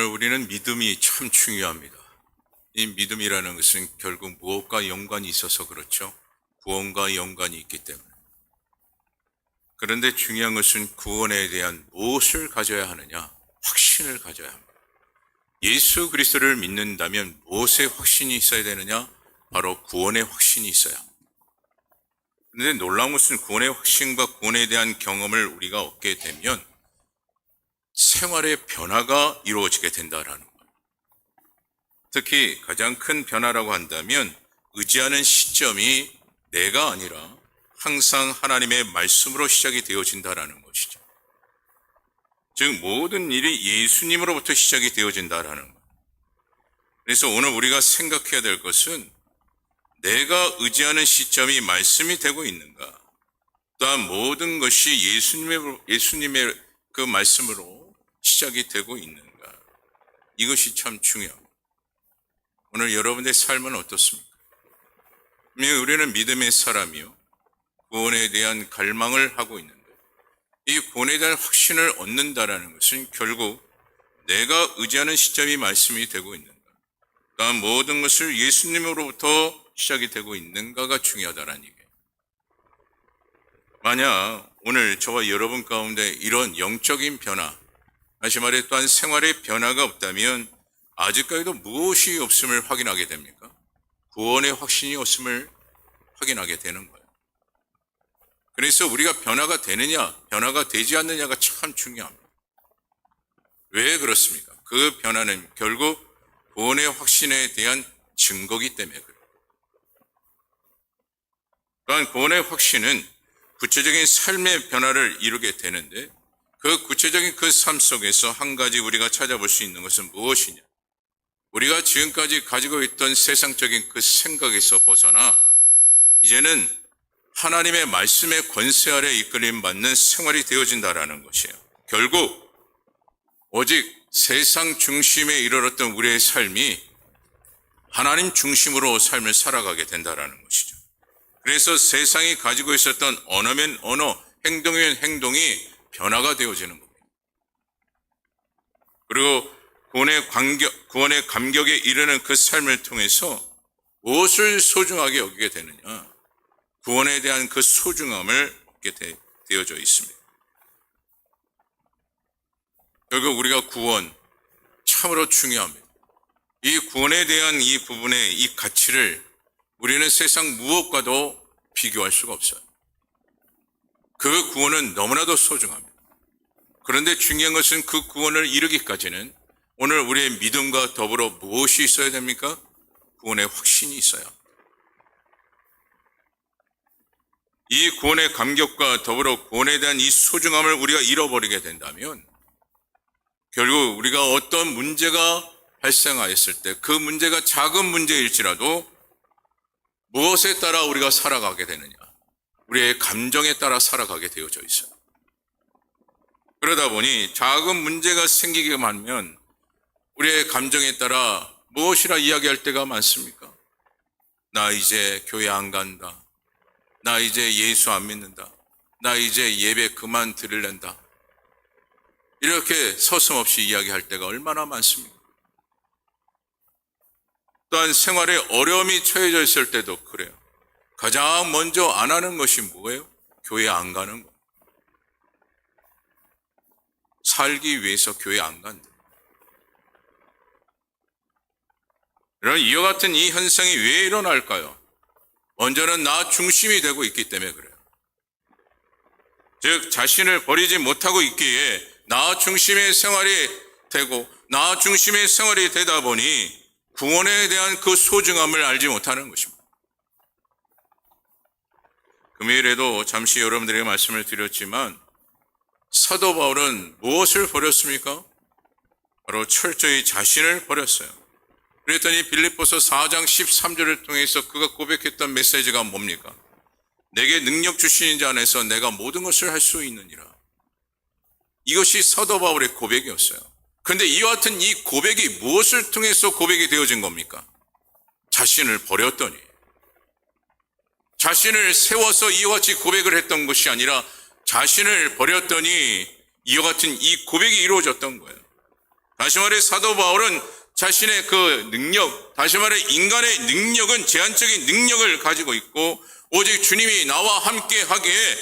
오늘 우리는 믿음이 참 중요합니다. 이 믿음이라는 것은 결국 무엇과 연관이 있어서 그렇죠. 구원과 연관이 있기 때문에. 그런데 중요한 것은 구원에 대한 무엇을 가져야 하느냐? 확신을 가져야 합니다. 예수 그리스도를 믿는다면 무엇의 확신이 있어야 되느냐? 바로 구원의 확신이 있어야 합니다. 그런데 놀라운 것은 구원의 확신과 구원에 대한 경험을 우리가 얻게 되면 생활의 변화가 이루어지게 된다라는 거예요. 특히 가장 큰 변화라고 한다면 의지하는 시점이 내가 아니라 항상 하나님의 말씀으로 시작이 되어진다라는 것이죠. 즉 모든 일이 예수님으로부터 시작이 되어진다라는 거예요. 그래서 오늘 우리가 생각해야 될 것은 내가 의지하는 시점이 말씀이 되고 있는가, 또한 모든 것이 예수님의 그 말씀으로 시작이 되고 있는가, 이것이 참 중요합니다. 오늘 여러분의 삶은 어떻습니까? 우리는 믿음의 사람이요, 구원에 대한 갈망을 하고 있는데 이 구원에 대한 확신을 얻는다라는 것은 결국 내가 의지하는 시점이 말씀이 되고 있는가, 또한 모든 것을 예수님으로부터 시작이 되고 있는가가 중요하다라는 얘기예요. 만약 오늘 저와 여러분 가운데 이런 영적인 변화, 다시 말해 또한 생활의 변화가 없다면 아직까지도 무엇이 없음을 확인하게 됩니까? 구원의 확신이 없음을 확인하게 되는 거예요. 그래서 우리가 변화가 되느냐, 변화가 되지 않느냐가 참 중요합니다. 왜 그렇습니까? 그 변화는 결국 구원의 확신에 대한 증거이기 때문에 그래요. 또한 구원의 확신은 구체적인 삶의 변화를 이루게 되는데 그 구체적인 그 삶 속에서 한 가지 우리가 찾아볼 수 있는 것은 무엇이냐? 우리가 지금까지 가지고 있던 세상적인 그 생각에서 벗어나 이제는 하나님의 말씀의 권세 아래 이끌림 받는 생활이 되어진다라는 것이에요. 결국 오직 세상 중심에 이르렀던 우리의 삶이 하나님 중심으로 삶을 살아가게 된다라는 것이죠. 그래서 세상이 가지고 있었던 언어면 언어, 행동이면 행동이 변화가 되어지는 겁니다. 그리고 구원의 감격에 이르는 그 삶을 통해서 무엇을 소중하게 여기게 되느냐? 구원에 대한 그 소중함을 얻게 되어져 있습니다. 결국 우리가 구원 참으로 중요합니다. 이 구원에 대한 이 부분의 이 가치를 우리는 세상 무엇과도 비교할 수가 없어요. 그 구원은 너무나도 소중합니다. 그런데 중요한 것은 그 구원을 이루기까지는 오늘 우리의 믿음과 더불어 무엇이 있어야 됩니까? 구원의 확신이 있어야 합니다. 이 구원의 감격과 더불어 구원에 대한 이 소중함을 우리가 잃어버리게 된다면 결국 우리가 어떤 문제가 발생하였을 때 그 문제가 작은 문제일지라도 무엇에 따라 우리가 살아가게 되느냐? 우리의 감정에 따라 살아가게 되어져 있어요. 그러다 보니 작은 문제가 생기기만 하면 우리의 감정에 따라 무엇이라 이야기할 때가 많습니까? 나 이제 교회 안 간다. 나 이제 예수 안 믿는다. 나 이제 예배 그만 드릴랜다. 이렇게 서슴없이 이야기할 때가 얼마나 많습니까? 또한 생활에 어려움이 처해져 있을 때도 그래요. 가장 먼저 안 하는 것이 뭐예요? 교회 안 가는 거. 살기 위해서 교회 안 간다. 이런 이와 같은 이 현상이 왜 일어날까요? 먼저는 나 중심이 되고 있기 때문에 그래요. 즉 자신을 버리지 못하고 있기에 나 중심의 생활이 되고 나 중심의 생활이 되다 보니 구원에 대한 그 소중함을 알지 못하는 것입니다. 금요일에도 잠시 여러분들에게 말씀을 드렸지만 사도 바울은 무엇을 버렸습니까? 바로 철저히 자신을 버렸어요. 그랬더니 빌립보서 4장 13절을 통해서 그가 고백했던 메시지가 뭡니까? 내게 능력 주시는 자 안에서 내가 모든 것을 할 수 있느니라. 이것이 사도 바울의 고백이었어요. 그런데 이와 같은 이 고백이 무엇을 통해서 고백이 되어진 겁니까? 자신을 버렸더니, 자신을 세워서 이와 같이 고백을 했던 것이 아니라 자신을 버렸더니 이와 같은 이 고백이 이루어졌던 거예요. 다시 말해 사도 바울은 자신의 그 능력, 다시 말해 인간의 능력은 제한적인 능력을 가지고 있고 오직 주님이 나와 함께 하기에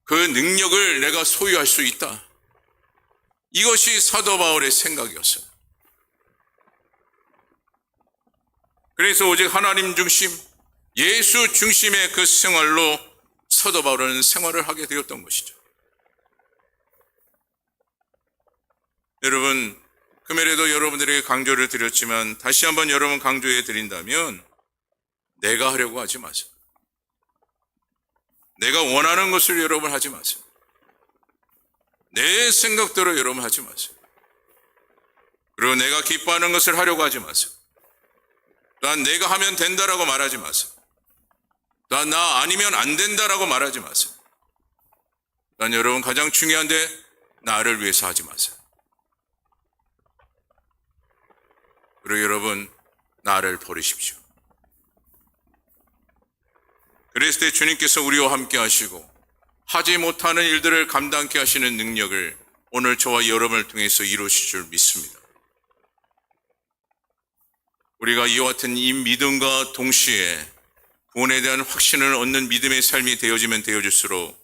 그 능력을 내가 소유할 수 있다. 이것이 사도 바울의 생각이었어요. 그래서 오직 하나님 중심, 예수 중심의 그 생활로 사도 바울은 생활을 하게 되었던 것이죠. 여러분, 금요일에도 여러분들에게 강조를 드렸지만 다시 한번 여러분 강조해 드린다면 내가 하려고 하지 마세요. 내가 원하는 것을 여러분 하지 마세요. 내 생각대로 여러분 하지 마세요. 그리고 내가 기뻐하는 것을 하려고 하지 마세요. 또한 내가 하면 된다라고 말하지 마세요. 또한 나 아니면 안 된다라고 말하지 마세요. 또한 여러분 가장 중요한데 나를 위해서 하지 마세요. 그리고 여러분 나를 버리십시오. 그랬을 때 주님께서 우리와 함께 하시고 하지 못하는 일들을 감당케 하시는 능력을 오늘 저와 여러분을 통해서 이루실 줄 믿습니다. 우리가 이와 같은 이 믿음과 동시에 구원에 대한 확신을 얻는 믿음의 삶이 되어지면 되어질수록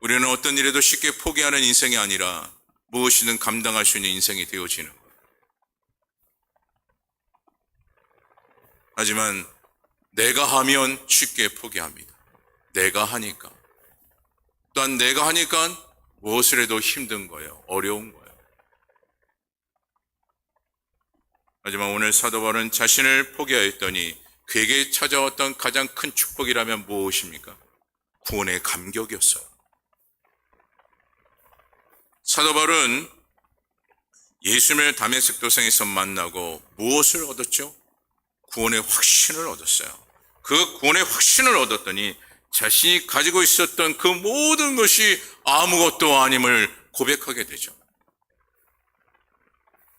우리는 어떤 일에도 쉽게 포기하는 인생이 아니라 무엇이든 감당할 수 있는 인생이 되어지는 것. 하지만 내가 하면 쉽게 포기합니다. 내가 하니까. 또한 내가 하니까 무엇을 해도 힘든 거예요. 어려운 거예요. 하지만 오늘 사도 바울은 자신을 포기하였더니 그에게 찾아왔던 가장 큰 축복이라면 무엇입니까? 구원의 감격이었어요. 사도 바울은 예수님을 다메섹 도상에서 만나고 무엇을 얻었죠? 구원의 확신을 얻었어요. 그 구원의 확신을 얻었더니 자신이 가지고 있었던 그 모든 것이 아무것도 아님을 고백하게 되죠.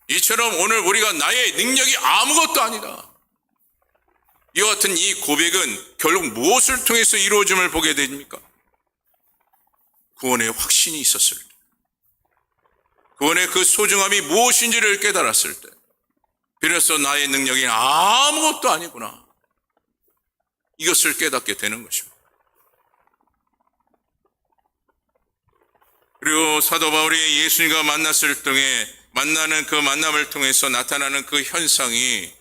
이처럼 오늘 우리가 나의 능력이 아무것도 아니다. 이와 같은 이 고백은 결국 무엇을 통해서 이루어짐을 보게 됩니까? 구원의 확신이 있었을 때, 구원의 그 소중함이 무엇인지를 깨달았을 때, 비로소 나의 능력이 아무것도 아니구나. 이것을 깨닫게 되는 것입니다. 그리고 사도 바울이 예수님과 만났을 때에 만나는 그 만남을 통해서 나타나는 그 현상이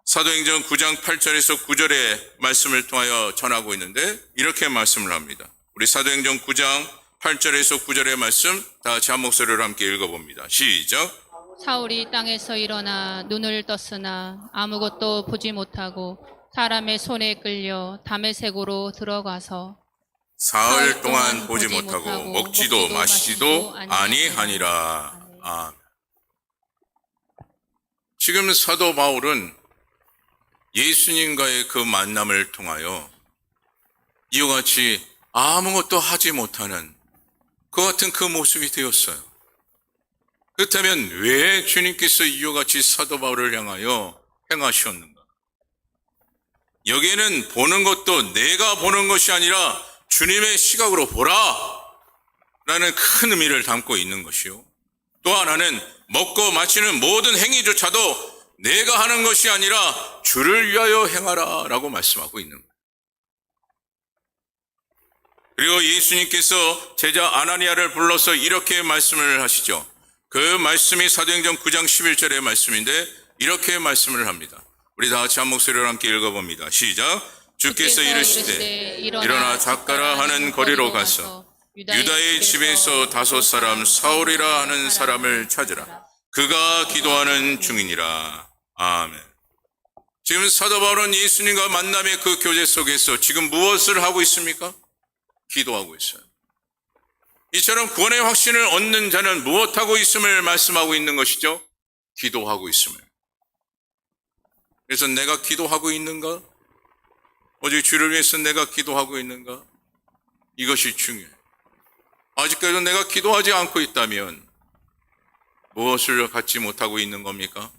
사도행전 9장 8절에서 9절의 말씀을 통하여 전하고 있는데 이렇게 말씀을 합니다. 우리 사도행전 9장 8절에서 9절의 말씀 다 같이 한 목소리로 함께 읽어봅니다. 시작. 사울이 땅에서 일어나 눈을 떴으나 아무것도 보지 못하고 사람의 손에 끌려 다메섹으로 들어가서 사흘 동안 보지 못하고 먹지도 마시지도 아니하니라. 지금 사도 바울은 예수님과의 그 만남을 통하여 이와 같이 아무것도 하지 못하는 그 같은 그 모습이 되었어요. 그렇다면 왜 주님께서 이와 같이 사도 바울을 향하여 행하셨는가? 여기에는 보는 것도 내가 보는 것이 아니라 주님의 시각으로 보라 라는 큰 의미를 담고 있는 것이요. 또 하나는 먹고 마시는 모든 행위조차도 내가 하는 것이 아니라 주를 위하여 행하라 라고 말씀하고 있는 거예요. 그리고 예수님께서 제자 아나니아를 불러서 이렇게 말씀을 하시죠. 그 말씀이 사도행전 9장 11절의 말씀인데 이렇게 말씀을 합니다. 우리 다 같이 한 목소리로 함께 읽어봅니다. 시작. 주께서 이르시되 일어나 작가라 하는 거리로 가서 유다의 집에서 5 사울이라 하는 사람을 찾으라. 그가 기도하는 중이니라. 아멘. 지금 사도 바울은 예수님과 만남의 그 교제 속에서 지금 무엇을 하고 있습니까? 기도하고 있어요. 이처럼 구원의 확신을 얻는 자는 무엇하고 있음을 말씀하고 있는 것이죠? 기도하고 있음을. 그래서 내가 기도하고 있는가? 오직 주를 위해서 내가 기도하고 있는가? 이것이 중요해요. 아직까지도 내가 기도하지 않고 있다면 무엇을 갖지 못하고 있는 겁니까?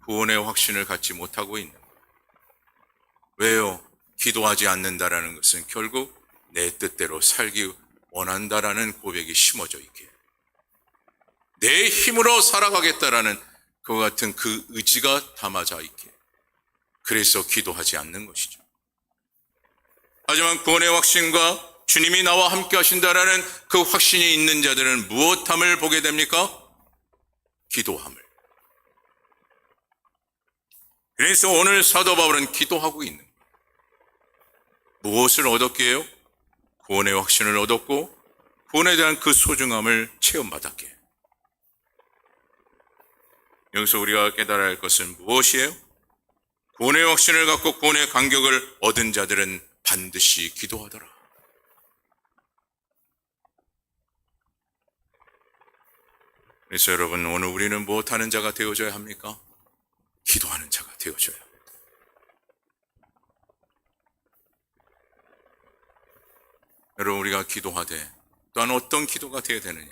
구원의 확신을 갖지 못하고 있는 거예요. 왜요? 기도하지 않는다라는 것은 결국 내 뜻대로 살기 원한다라는 고백이 심어져 있게 내 힘으로 살아가겠다라는 그와 같은 그 의지가 담아져 있기에 그래서 기도하지 않는 것이죠. 하지만 구원의 확신과 주님이 나와 함께 하신다라는 그 확신이 있는 자들은 무엇함을 보게 됩니까? 기도함을. 그래서 오늘 사도 바울은 기도하고 있는 거예요. 무엇을 얻었기에요? 구원의 확신을 얻었고 구원에 대한 그 소중함을 체험받았기에. 여기서 우리가 깨달아야 할 것은 무엇이에요? 구원의 확신을 갖고 구원의 감격을 얻은 자들은 반드시 기도하더라. 그래서 여러분, 오늘 우리는 무엇하는 자가 되어져야 합니까? 기도하는 자가 되어져야 합니다. 여러분, 우리가 기도하되 또한 어떤 기도가 되어야 되느냐?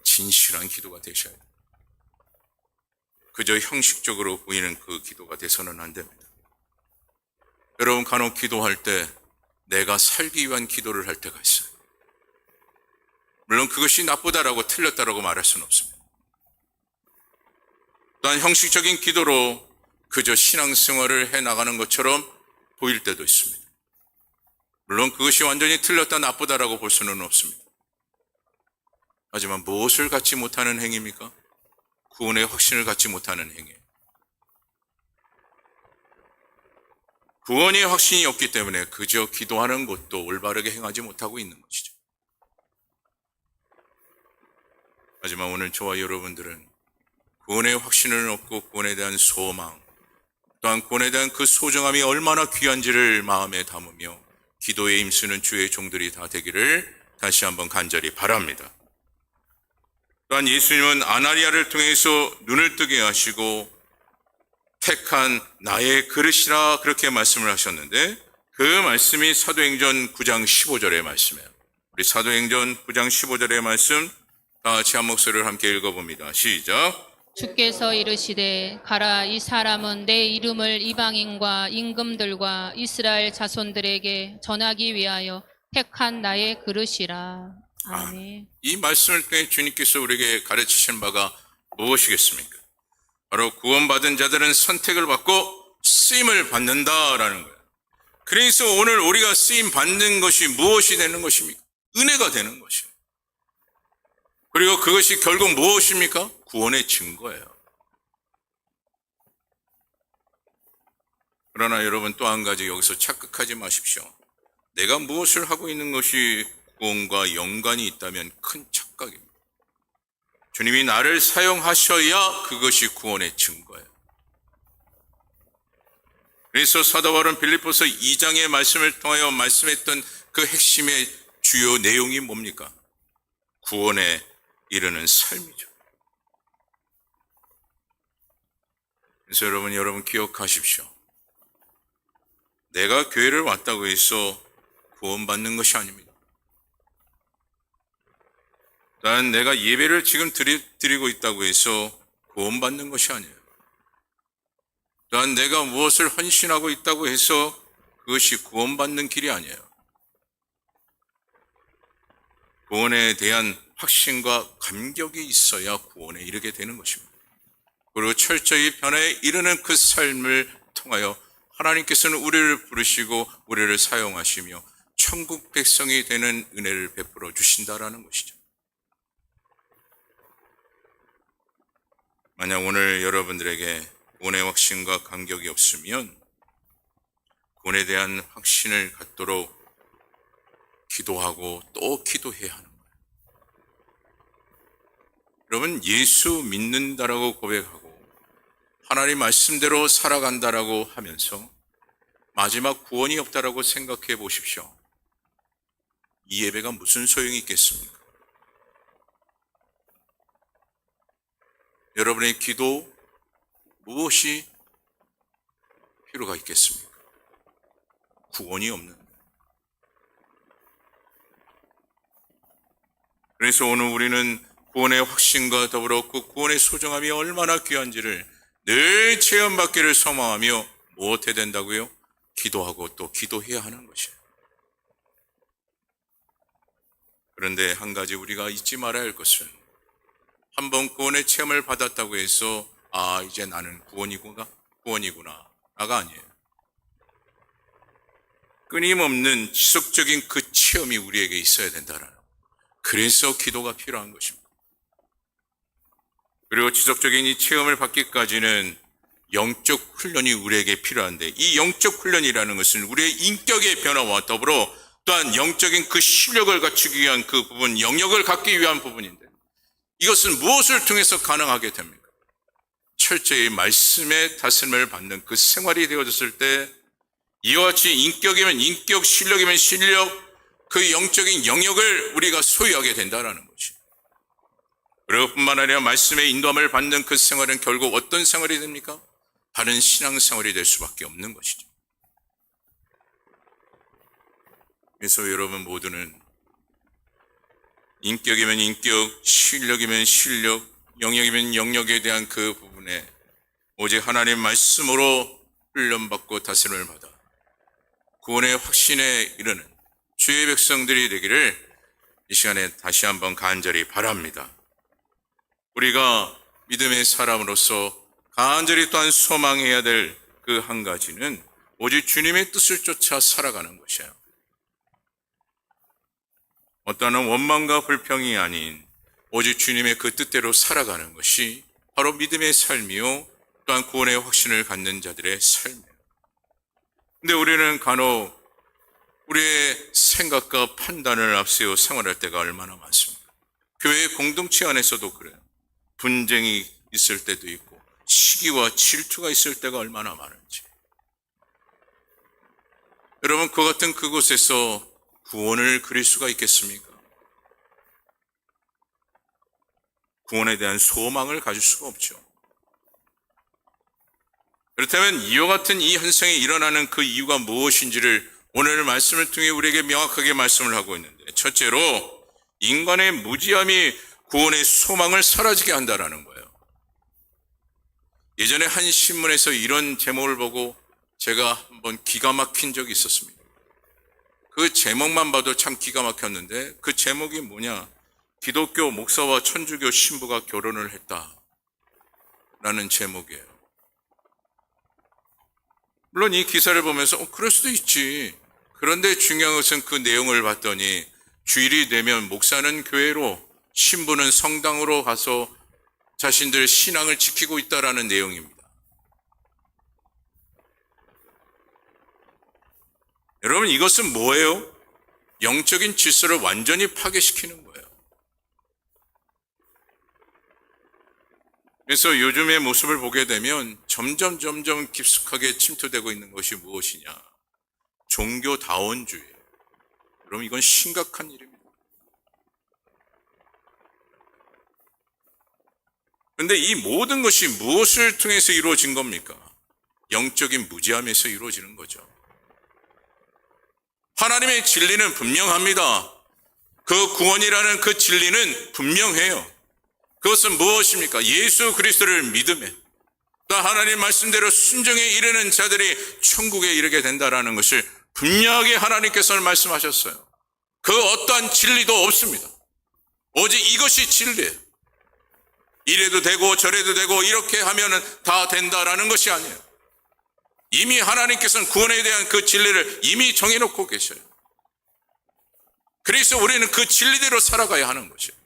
진실한 기도가 되셔야 돼요. 그저 형식적으로 보이는 그 기도가 돼서는 안 됩니다. 여러분, 간혹 기도할 때 내가 살기 위한 기도를 할 때가 있어요. 물론 그것이 나쁘다라고 틀렸다라고 말할 수는 없습니다. 또한 형식적인 기도로 그저 신앙생활을 해나가는 것처럼 보일 때도 있습니다. 물론 그것이 완전히 틀렸다 나쁘다라고 볼 수는 없습니다. 하지만 무엇을 갖지 못하는 행위입니까? 구원의 확신을 갖지 못하는 행위예요. 구원의 확신이 없기 때문에 그저 기도하는 것도 올바르게 행하지 못하고 있는 것이죠. 하지만 오늘 저와 여러분들은 구원의 확신을 얻고 구원에 대한 소망, 또한 구원에 대한 그 소중함이 얼마나 귀한지를 마음에 담으며 기도에 힘쓰는 주의 종들이 다 되기를 다시 한번 간절히 바랍니다. 또한 예수님은 아나니아를 통해서 눈을 뜨게 하시고 택한 나의 그릇이라 그렇게 말씀을 하셨는데 그 말씀이 사도행전 9장 15절의 말씀이에요. 우리 사도행전 9장 15절의 말씀 다 같이 한 목소리를 함께 읽어봅니다. 시작. 주께서 이르시되 가라, 이 사람은 내 이름을 이방인과 임금들과 이스라엘 자손들에게 전하기 위하여 택한 나의 그릇이라. 아멘. 이 말씀을 통해 주님께서 우리에게 가르치신 바가 무엇이겠습니까? 바로 구원받은 자들은 선택을 받고 쓰임을 받는다라는 거예요. 그래서 오늘 우리가 쓰임 받는 것이 무엇이 되는 것입니까? 은혜가 되는 것이에요. 그리고 그것이 결국 무엇입니까? 구원의 증거예요. 그러나 여러분, 또 한 가지 여기서 착각하지 마십시오. 내가 무엇을 하고 있는 것이 구원과 연관이 있다면 큰 착각입니다. 주님이 나를 사용하셔야 그것이 구원의 증거예요. 그래서 사도 바울은 빌립보서 2장의 말씀을 통하여 말씀했던 그 핵심의 주요 내용이 뭡니까? 구원에 이르는 삶이죠. 그래서 여러분 기억하십시오. 내가 교회를 왔다고 해서 구원받는 것이 아닙니다. 난 내가 예배를 지금 드리고 있다고 해서 구원받는 것이 아니에요. 난 내가 무엇을 헌신하고 있다고 해서 그것이 구원받는 길이 아니에요. 구원에 대한 확신과 감격이 있어야 구원에 이르게 되는 것입니다. 그리고 철저히 변화에 이르는 그 삶을 통하여 하나님께서는 우리를 부르시고 우리를 사용하시며 천국 백성이 되는 은혜를 베풀어 주신다라는 것이죠. 만약 오늘 여러분들에게 구원의 확신과 감격이 없으면 구원에 대한 확신을 갖도록 기도하고 또 기도해야 하는 거예요. 여러분, 예수 믿는다라고 고백하고 하나님 말씀대로 살아간다라고 하면서 마지막 구원이 없다라고 생각해 보십시오. 이 예배가 무슨 소용이 있겠습니까? 여러분의 기도 무엇이 필요가 있겠습니까? 구원이 없는. 그래서 오늘 우리는 구원의 확신과 더불어 그 구원의 소중함이 얼마나 귀한지를 늘 체험받기를 소망하며 무엇해야 된다고요? 기도하고 또 기도해야 하는 것이에요. 그런데 한 가지 우리가 잊지 말아야 할 것은 한번 구원의 체험을 받았다고 해서 아, 이제 나는 구원이구나가 아니에요. 끊임없는 지속적인 그 체험이 우리에게 있어야 된다라는. 그래서 기도가 필요한 것입니다. 그리고 지속적인 이 체험을 받기까지는 영적 훈련이 우리에게 필요한데, 이 영적 훈련이라는 것은 우리의 인격의 변화와 더불어 또한 영적인 그 실력을 갖추기 위한 그 부분, 영역을 갖기 위한 부분인데, 이것은 무엇을 통해서 가능하게 됩니까? 철저히 말씀의 다스림을 받는 그 생활이 되어졌을 때 이와 같이 인격이면 인격, 실력이면 실력, 그 영적인 영역을 우리가 소유하게 된다는 것이죠. 그리고 뿐만 아니라 말씀의 인도함을 받는 그 생활은 결국 어떤 생활이 됩니까? 바른 신앙생활이 될 수밖에 없는 것이죠. 그래서 여러분 모두는 인격이면 인격, 실력이면 실력, 영역이면 영역에 대한 그 부분에 오직 하나님 말씀으로 훈련받고 다스림을 받아 구원의 확신에 이르는 주의 백성들이 되기를 이 시간에 다시 한번 간절히 바랍니다. 우리가 믿음의 사람으로서 간절히 또한 소망해야 될 그 한 가지는 오직 주님의 뜻을 쫓아 살아가는 것이에요. 어떠한 원망과 불평이 아닌 오직 주님의 그 뜻대로 살아가는 것이 바로 믿음의 삶이요 또한 구원의 확신을 갖는 자들의 삶이에요. 근데 우리는 간혹 우리의 생각과 판단을 앞세워 생활할 때가 얼마나 많습니까? 교회 공동체 안에서도 그래요. 분쟁이 있을 때도 있고 시기와 질투가 있을 때가 얼마나 많은지. 여러분, 그 같은 그곳에서 구원을 그릴 수가 있겠습니까? 구원에 대한 소망을 가질 수가 없죠. 그렇다면 이와 같은 이 현상이 일어나는 그 이유가 무엇인지를 오늘 말씀을 통해 우리에게 명확하게 말씀을 하고 있는데, 첫째로 인간의 무지함이 구원의 소망을 사라지게 한다라는 거예요. 예전에 한 신문에서 이런 제목을 보고 제가 한번 기가 막힌 적이 있었습니다. 그 제목만 봐도 참 기가 막혔는데, 그 제목이 뭐냐? 기독교 목사와 천주교 신부가 결혼을 했다라는 제목이에요. 물론 이 기사를 보면서 그럴 수도 있지. 그런데 중요한 것은 그 내용을 봤더니 주일이 되면 목사는 교회로, 신부는 성당으로 가서 자신들의 신앙을 지키고 있다라는 내용입니다. 여러분, 이것은 뭐예요? 영적인 질서를 완전히 파괴시키는 거예요. 그래서 요즘의 모습을 보게 되면 점점 깊숙하게 침투되고 있는 것이 무엇이냐? 종교다원주의예요. 그럼 이건 심각한 일입니다. 그런데 이 모든 것이 무엇을 통해서 이루어진 겁니까? 영적인 무지함에서 이루어지는 거죠. 하나님의 진리는 분명합니다. 그 구원이라는 그 진리는 분명해요. 그것은 무엇입니까? 예수 그리스도를 믿음에 또 하나님 말씀대로 순종에 이르는 자들이 천국에 이르게 된다라는 것을 분명하게 하나님께서는 말씀하셨어요. 그 어떠한 진리도 없습니다. 오직 이것이 진리예요. 이래도 되고 저래도 되고 이렇게 하면은 다 된다라는 것이 아니에요. 이미 하나님께서는 구원에 대한 그 진리를 이미 정해놓고 계셔요. 그래서 우리는 그 진리대로 살아가야 하는 것이에요.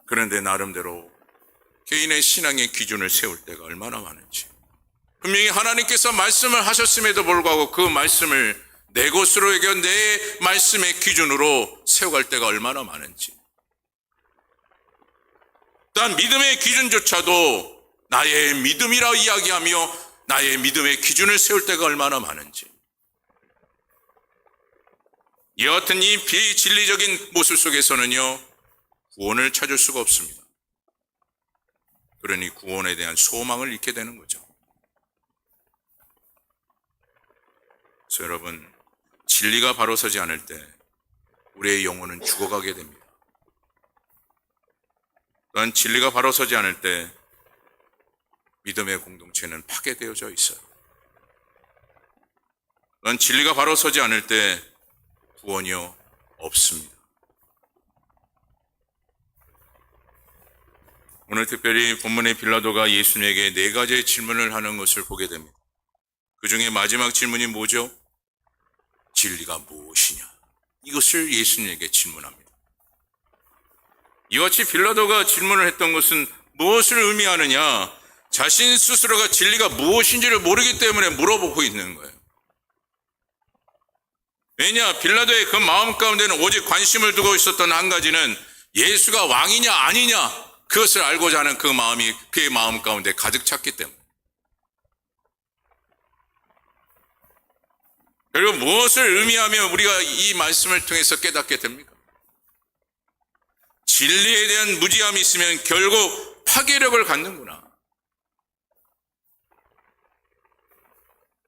그런데 나름대로 개인의 신앙의 기준을 세울 때가 얼마나 많은지. 분명히 하나님께서 말씀을 하셨음에도 불구하고 그 말씀을 내 것으로 여겨 내 말씀의 기준으로 세워갈 때가 얼마나 많은지. 또한 믿음의 기준조차도 나의 믿음이라 이야기하며 나의 믿음의 기준을 세울 때가 얼마나 많은지. 이와 같은 이 비진리적인 모습 속에서는요, 구원을 찾을 수가 없습니다. 그러니 구원에 대한 소망을 잃게 되는 거죠. 그래서 여러분, 진리가 바로 서지 않을 때 우리의 영혼은 죽어가게 됩니다. 또한 진리가 바로 서지 않을 때 믿음의 공동체는 파괴되어져 있어요. 또한 진리가 바로 서지 않을 때 구원이요 없습니다. 오늘 특별히 본문의 빌라도가 예수님에게 네 가지의 질문을 하는 것을 보게 됩니다. 그 중에 마지막 질문이 뭐죠? 진리가 무엇이냐? 이것을 예수님에게 질문합니다. 이와 같이 빌라도가 질문을 했던 것은 무엇을 의미하느냐? 자신 스스로가 진리가 무엇인지를 모르기 때문에 물어보고 있는 거예요. 왜냐? 빌라도의 그 마음 가운데는 오직 관심을 두고 있었던 한 가지는 예수가 왕이냐 아니냐 그것을 알고자 하는 그 마음이 그의 마음 가운데 가득 찼기 때문에. 그리고 무엇을 의미하며 우리가 이 말씀을 통해서 깨닫게 됩니까? 진리에 대한 무지함이 있으면 결국 파괴력을 갖는구나.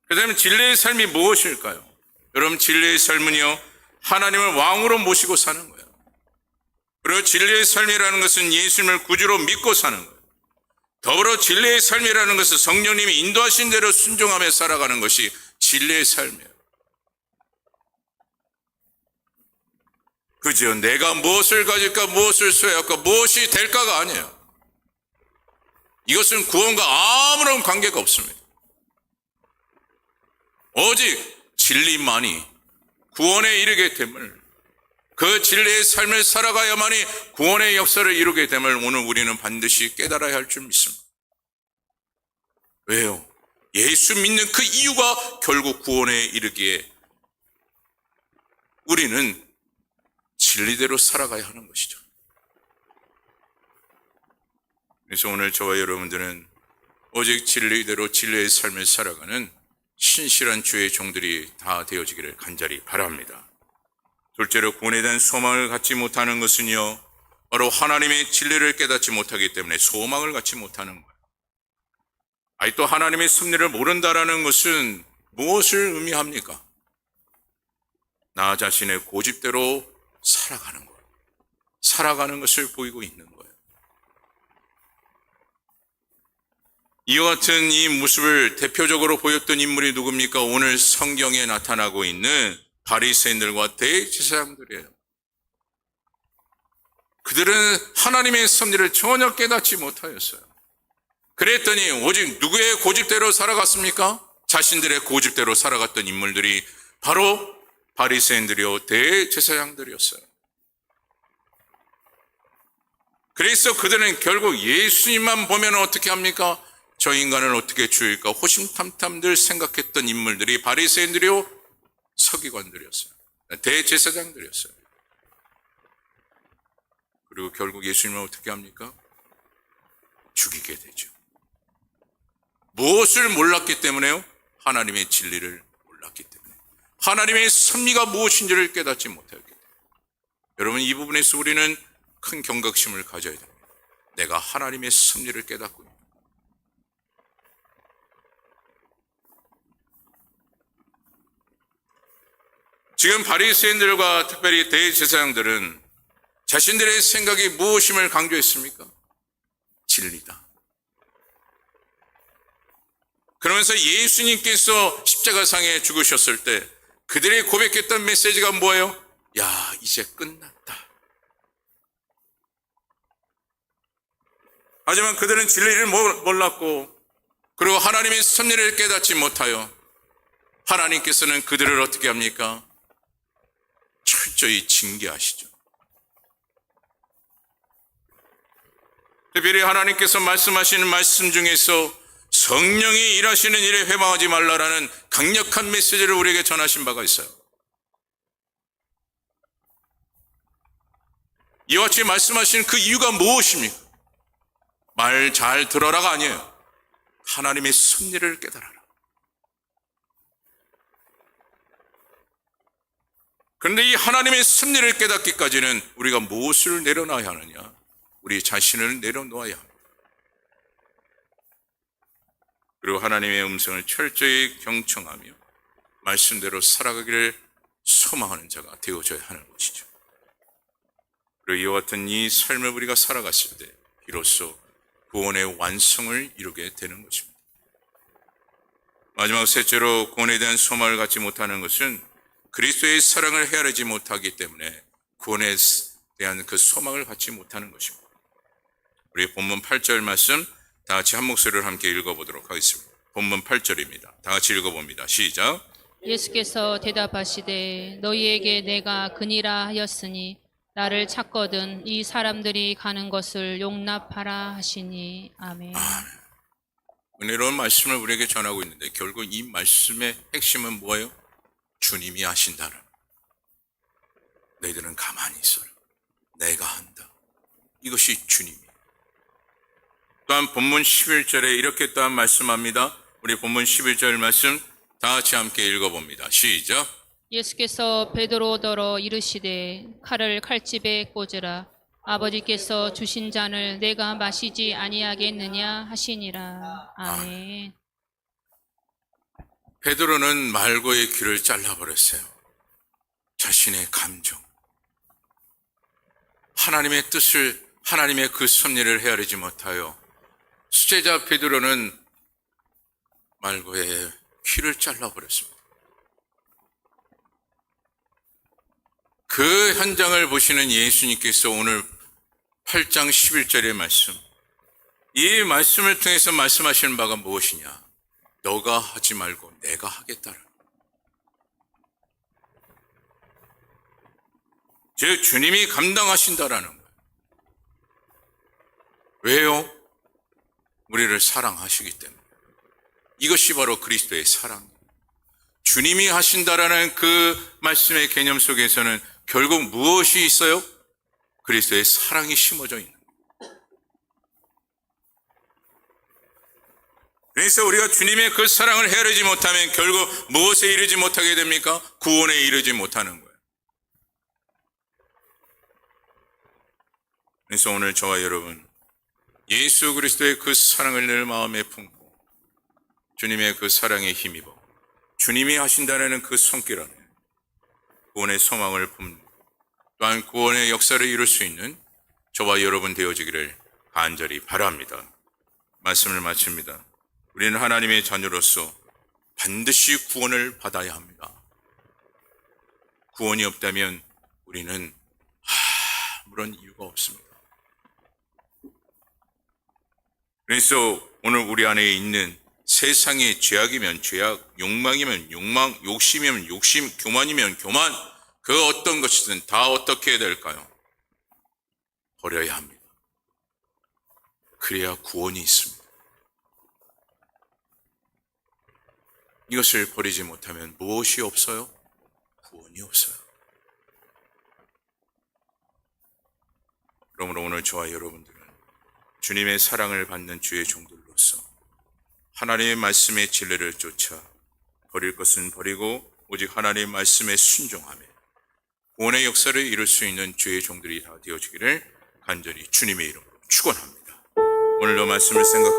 그다음에 진리의 삶이 무엇일까요? 여러분, 진리의 삶은요, 하나님을 왕으로 모시고 사는 거예요. 그리고 진리의 삶이라는 것은 예수님을 구주로 믿고 사는 거예요. 더불어 진리의 삶이라는 것은 성령님이 인도하신 대로 순종하며 살아가는 것이 진리의 삶이에요. 그죠? 내가 무엇을 가질까, 무엇을 소유할까, 무엇이 될까가 아니에요. 이것은 구원과 아무런 관계가 없습니다. 오직 진리만이 구원에 이르게 됨을, 그 진리의 삶을 살아가야만이 구원의 역사를 이루게 됨을 오늘 우리는 반드시 깨달아야 할 줄 믿습니다. 왜요? 예수 믿는 그 이유가 결국 구원에 이르기에 우리는 진리대로 살아가야 하는 것이죠. 그래서 오늘 저와 여러분들은 오직 진리대로 진리의 삶을 살아가는 신실한 주의 종들이 다 되어지기를 간절히 바랍니다. 둘째로 구원에 대한 소망을 갖지 못하는 것은요, 바로 하나님의 진리를 깨닫지 못하기 때문에 소망을 갖지 못하는 거예요. 아니, 또 하나님의 섭리를 모른다라는 것은 무엇을 의미합니까? 나 자신의 고집대로 살아가는 거예요. 살아가는 것을 보이고 있는 거예요. 이와 같은 이 모습을 대표적으로 보였던 인물이 누굽니까? 오늘 성경에 나타나고 있는 바리새인들과 대제사장들이에요. 그들은 하나님의 섭리를 전혀 깨닫지 못하였어요. 그랬더니 오직 누구의 고집대로 살아갔습니까? 자신들의 고집대로 살아갔던 인물들이 바로 바리새인들이요, 대제사장들이었어요. 그래서 그들은 결국 예수님만 보면 어떻게 합니까? 저 인간을 어떻게 죽일까 호심탐탐들 생각했던 인물들이 바리새인들이요, 서기관들이었어요. 대제사장들이었어요. 그리고 결국 예수님을 어떻게 합니까? 죽이게 되죠. 무엇을 몰랐기 때문에요? 하나님의 진리를 몰랐기 때문에. 하나님의 섭리가 무엇인지를 깨닫지 못하였기 때문에. 여러분, 이 부분에서 우리는 큰 경각심을 가져야 됩니다. 내가 하나님의 섭리를 깨닫고 있다. 지금 바리새인들과 특별히 대제사장들은 자신들의 생각이 무엇임을 강조했습니까? 진리다. 그러면서 예수님께서 십자가상에 죽으셨을 때 그들이 고백했던 메시지가 뭐예요? 야, 이제 끝났다. 하지만 그들은 진리를 몰랐고, 그리고 하나님의 섭리를 깨닫지 못하여 하나님께서는 그들을 어떻게 합니까? 철저히 징계하시죠. 특별히 하나님께서 말씀하시는 말씀 중에서 성령이 일하시는 일에 회방하지 말라라는 강력한 메시지를 우리에게 전하신 바가 있어요. 이와 같이 말씀하시는 그 이유가 무엇입니까? 말 잘 들어라가 아니에요. 하나님의 섭리를 깨달아라. 그런데 이 하나님의 섭리를 깨닫기까지는 우리가 무엇을 내려놔야 하느냐? 우리 자신을 내려놓아야 합니다. 그리고 하나님의 음성을 철저히 경청하며 말씀대로 살아가기를 소망하는 자가 되어져야 하는 것이죠. 그리고 이와 같은 이 삶을 우리가 살아갔을 때 비로소 구원의 완성을 이루게 되는 것입니다. 마지막 셋째로 구원에 대한 소망을 갖지 못하는 것은 그리스도의 사랑을 헤아리지 못하기 때문에 구원에 대한 그 소망을 갖지 못하는 것입니다. 우리 본문 8절 말씀 다 같이 한 목소리로 함께 읽어보도록 하겠습니다. 본문 8절입니다. 다 같이 읽어봅니다. 시작. 예수께서 대답하시되 너희에게 내가 그니라 하였으니 나를 찾거든 이 사람들이 가는 것을 용납하라 하시니. 아멘. 은혜로운 말씀을 우리에게 전하고 있는데 결국 이 말씀의 핵심은 뭐예요? 주님이 하신다는. 너희들은 가만히 있어라. 내가 한다. 이것이 주님이에요. 또한 본문 11절에 이렇게 또한 말씀합니다. 우리 본문 11절 말씀 다 같이 함께 읽어봅니다. 시작. 예수께서 베드로더러 이르시되 칼을 칼집에 꽂으라. 아버지께서 주신 잔을 내가 마시지 아니하겠느냐 하시니라. 아멘. 베드로는 말고의 귀를 잘라버렸어요. 자신의 감정, 하나님의 뜻을, 하나님의 그 섭리를 헤아리지 못하여 수제자 베드로는 말고의 귀를 잘라버렸습니다. 그 현장을 보시는 예수님께서 오늘 8장 11절의 말씀, 이 말씀을 통해서 말씀하시는 바가 무엇이냐? 너가 하지 말고 내가 하겠다라. 즉 주님이 감당하신다라는 거예요. 왜요? 우리를 사랑하시기 때문에. 이것이 바로 그리스도의 사랑이에요. 주님이 하신다라는 그 말씀의 개념 속에서는 결국 무엇이 있어요? 그리스도의 사랑이 심어져 있는 거예요. 그래서 우리가 주님의 그 사랑을 헤아리지 못하면 결국 무엇에 이르지 못하게 됩니까? 구원에 이르지 못하는 거예요. 그래서 오늘 저와 여러분, 예수 그리스도의 그 사랑을 늘 마음에 품고 주님의 그 사랑에 힘입어 주님이 하신다는 그 손길 안에 구원의 소망을 품고 또한 구원의 역사를 이룰 수 있는 저와 여러분 되어지기를 간절히 바랍니다. 말씀을 마칩니다. 우리는 하나님의 자녀로서 반드시 구원을 받아야 합니다. 구원이 없다면 우리는 아무런 이유가 없습니다. 그래서 오늘 우리 안에 있는 세상의 죄악이면 죄악, 욕망이면 욕망, 욕심이면 욕심, 교만이면 교만, 그 어떤 것이든 다 어떻게 해야 될까요? 버려야 합니다. 그래야 구원이 있습니다. 이것을 버리지 못하면 무엇이 없어요? 구원이 없어요. 그러므로 오늘 저와 여러분들은 주님의 사랑을 받는 주의 종들로서 하나님의 말씀의 진리를 쫓아 버릴 것은 버리고 오직 하나님의 말씀에 순종하며 구원의 역사를 이룰 수 있는 주의 종들이 다 되어지기를 간절히 주님의 이름으로 축원합니다. 오늘도 말씀을 생각하며